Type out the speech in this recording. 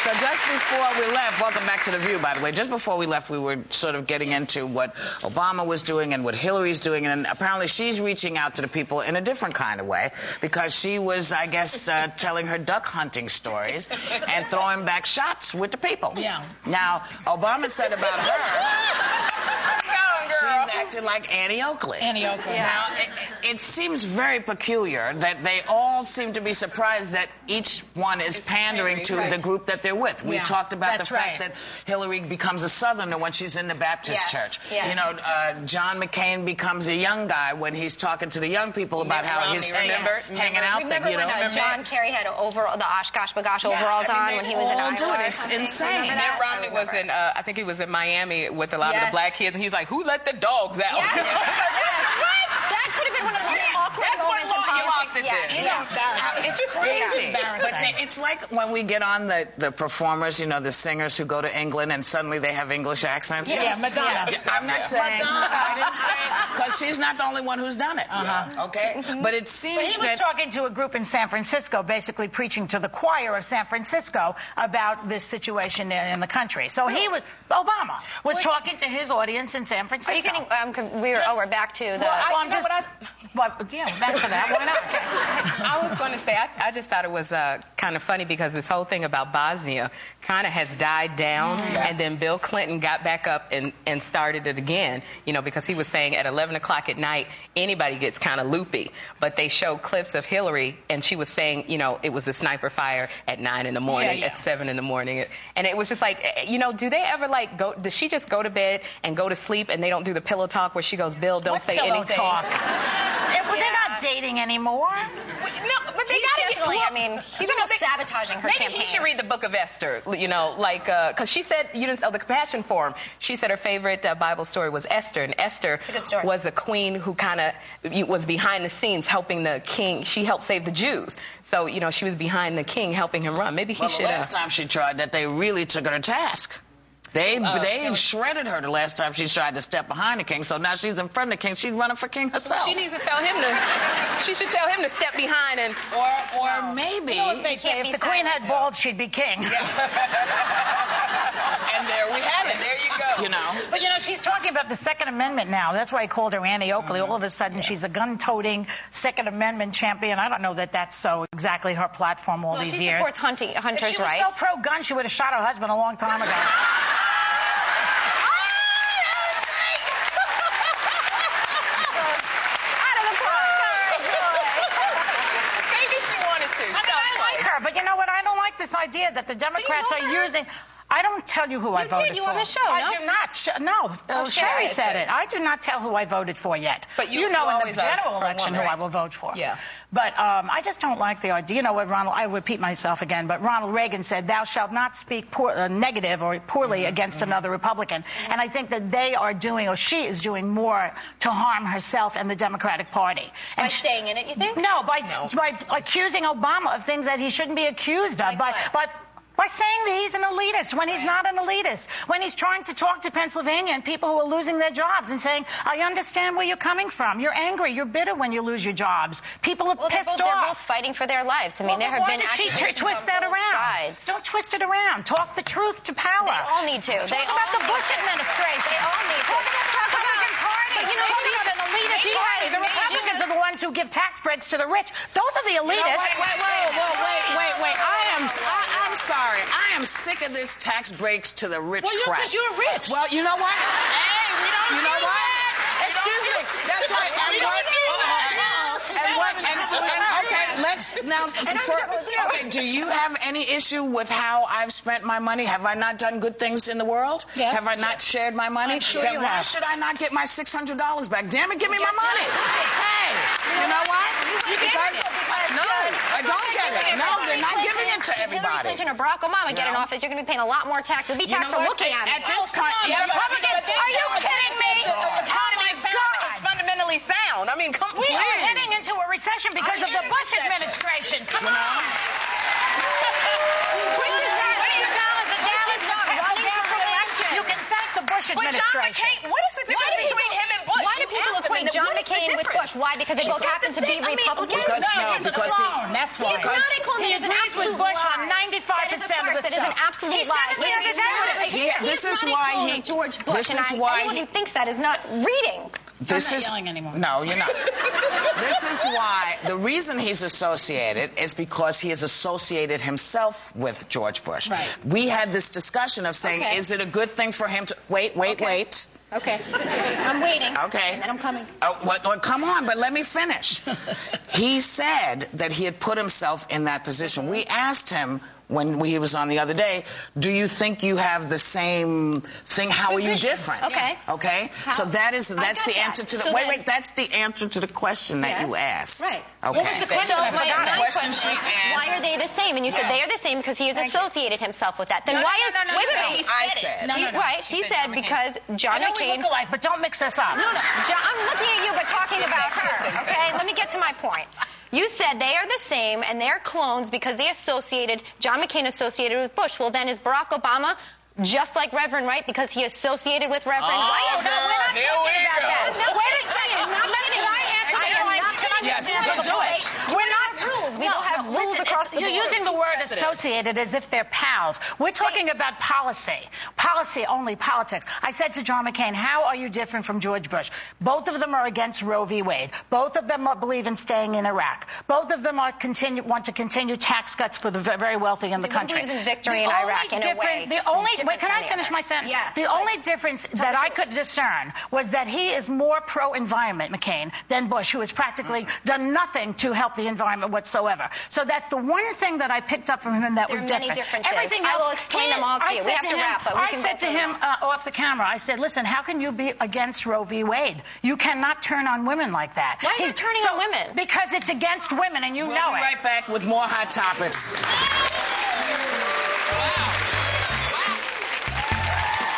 So just before we left, welcome back to The View, by the way. Just before we left, we were sort of getting into what Obama was doing and what Hillary's doing, and apparently she's reaching out to the people in a different kind of way because she was, I guess, telling her duck hunting stories and throwing back shots with the people. Yeah. Now, Obama said about her... She's acting like Annie Oakley. Annie Oakley. Yeah. Now, it seems very peculiar that they all seem to be surprised that each one is pandering to the group that they're with. We talked about the fact that Hillary becomes a Southerner when she's in the Baptist church. Yes. You know, John McCain becomes a young guy when he's talking to the young people about how he's hanging out there. You know, when John Kerry had the Oshkosh Bagosh overalls on when he was in Iowa? It's insane. Mitt Romney was in, I think he was in Miami with a lot of the black kids, and he's like, "Who let the dogs out?" Yes. Right? That could have been one of the most awkward moments in politics. It's crazy. But it's like when we get on the performers, you know, the singers who go to England and suddenly they have English accents. Yeah, Madonna. I'm not saying, I didn't say, because she's not the only one who's done it. Okay? But it seems But he was talking to a group in San Francisco, basically preaching to the choir of San Francisco about this situation in the country. So Obama was talking to his audience in San Francisco. Are you getting, we're back to the... Back to that. Why not? I was going to say, I just thought it was kind of funny because this whole thing about Bosnia kind of has died down, and then Bill Clinton got back up and started it again, you know, because he was saying at 11 o'clock at night, anybody gets kind of loopy. But they showed clips of Hillary, and she was saying, you know, it was the sniper fire at 9 in the morning, at 7 in the morning. And it was just like, you know, do they ever, like, does she just go to bed and go to sleep, and they don't do the pillow talk where she goes, Bill, don't say anything? Talk? They're not dating anymore. No, but they definitely, I mean, he's almost sabotaging her campaign. Maybe he should read the Book of Esther, you know, like, because she said, you didn't, the Compassion Forum, she said her favorite Bible story was Esther, and Esther was a queen who kind of was behind the scenes helping the king. She helped save the Jews. So, you know, she was behind the king helping him run. Maybe he should... the last time she tried that, they really took her to task. They shredded her the last time she tried to step behind the king, so now she's in front of the king. She's running for king herself. She needs to tell him she should tell him to step behind and... Or maybe... You know what they say, if the queen had balls, she'd be king. And there we have it. There you go. You know. But, you know, she's talking about the Second Amendment now. That's why I called her Annie Oakley. All of a sudden, she's a gun-toting Second Amendment champion. I don't know that that's so exactly her platform all these years. She supports hunters' rights. If she was so pro-gun, she would have shot her husband a long time ago. But you know what? I don't like this idea that the Democrats are using... I don't tell you who I voted for. You did. You on the show, I do not. No. Sherry said it. I do not tell who I voted for yet. But you know in the general election who I will vote for. Yeah. But I just don't like the idea. You know what, Ronald, I repeat myself again, but Ronald Reagan said, thou shalt not speak negative or poorly against another Republican. And I think that they are doing, or she is doing more to harm herself and the Democratic Party. And by staying in it, you think? No, by accusing Obama of things that he shouldn't be accused of. By saying that he's an elitist when he's not an elitist. When he's trying to talk to Pennsylvania and people who are losing their jobs and saying, I understand where you're coming from. You're angry. You're bitter when you lose your jobs. People are pissed off. They're both fighting for their lives. I mean, there have been accusations twist that around? Sides. Don't twist it around. Talk the truth to power. They all need to. Talk about the Bush administration. They all need to. Talk about the Republican Party. But, you know, talk about an elitist party. The Republicans are the ones who give tax breaks to the rich. Those are the elitists. Wait. I'm sorry. I am sick of this tax breaks to the rich crap. Because you're rich. Well, you know what? Hey, we don't You know what? Excuse me. That's right. Okay, let's now. Okay, do you have any issue with how I've spent my money? Have I not done good things in the world? Yes. Have I not shared my money? I'm sure then you why have. should I not get my $600 back? Damn it, give me my money. Hey, you know what? No, I don't get it. No, they're not giving it to everybody. Hillary Clinton or Barack Obama get in office, you're going to be paying a lot more tax. It'll be tax for looking at it. At this point, are you kidding me? The economy is fundamentally sound. I mean, we are heading into a recession because of the Bush administration. Come on. You can thank the Bush administration. What is the difference between him and Bush? Why do people equate John McCain with Bush? Why? Because they both happen to be Republicans? He's a clone. That's why. He's not a clone. He agrees with Bush on 95% of the Fox. That is an absolute lie. This is why he George Bush. This And is why anyone who thinks that is not reading. This I'm not is yelling anymore. No, you're not. This is why the reason he's associated is because he has associated himself with George Bush. Right. We had this discussion of saying, is it a good thing for him to wait? Okay. I'm waiting. Okay. And then I'm coming. Oh, well, come on, but let me finish. He said that he had put himself in that position. We asked him when he was on the other day, do you think you have the same thing? How are you different? Okay. Okay? So that's the answer to the... So wait, that's the answer to the question that you asked. Right. Okay. What was the question? So I forgot it. my question question she is, asked- why are they the same? And you said they are the same because he has associated himself with that. Then No, why no, is... no, no, wait, no, wait, wait. I said. No, no, no. Right. He said because John I know we McCain... look alike, but don't mix us up. No. I'm looking at you, but talking about her. Okay? Let me get to my point. You said they are the same and they're clones because they associated, John McCain associated with Bush. Well, then is Barack Obama just like Reverend Wright because he associated with Reverend White? No, we're not Here talking we about go. that. No, Wait a I'm second. kidding. Can I answer I your am point? not Can I kidding. Yes, answer do the it. point? We're not rules. We will have rules across the You're board. using the word associated as if they're pals. We're talking about policy. Policy, only politics. I said to John McCain, how are you different from George Bush? Both of them are against Roe v. Wade. Both of them believe in staying in Iraq. Both of them want to continue tax cuts for the very wealthy in the country. Believes in victory in Iraq in a way. Wait, can I finish my sentence? Yes. The only difference that I could discern was that he is more pro-environment, McCain, than Bush, who has practically done nothing to help the environment whatsoever. So that's the one thing that I picked up from him that was There are different. many differences. Everything I else, will explain them all to you. We have to wrap, but we I can said go to through him off the camera, I said, listen, how can you be against Roe v. Wade? You cannot turn on women like that. Why is it turning on women? Because it's against women, and you We'll know be it. right back with more Hot Topics.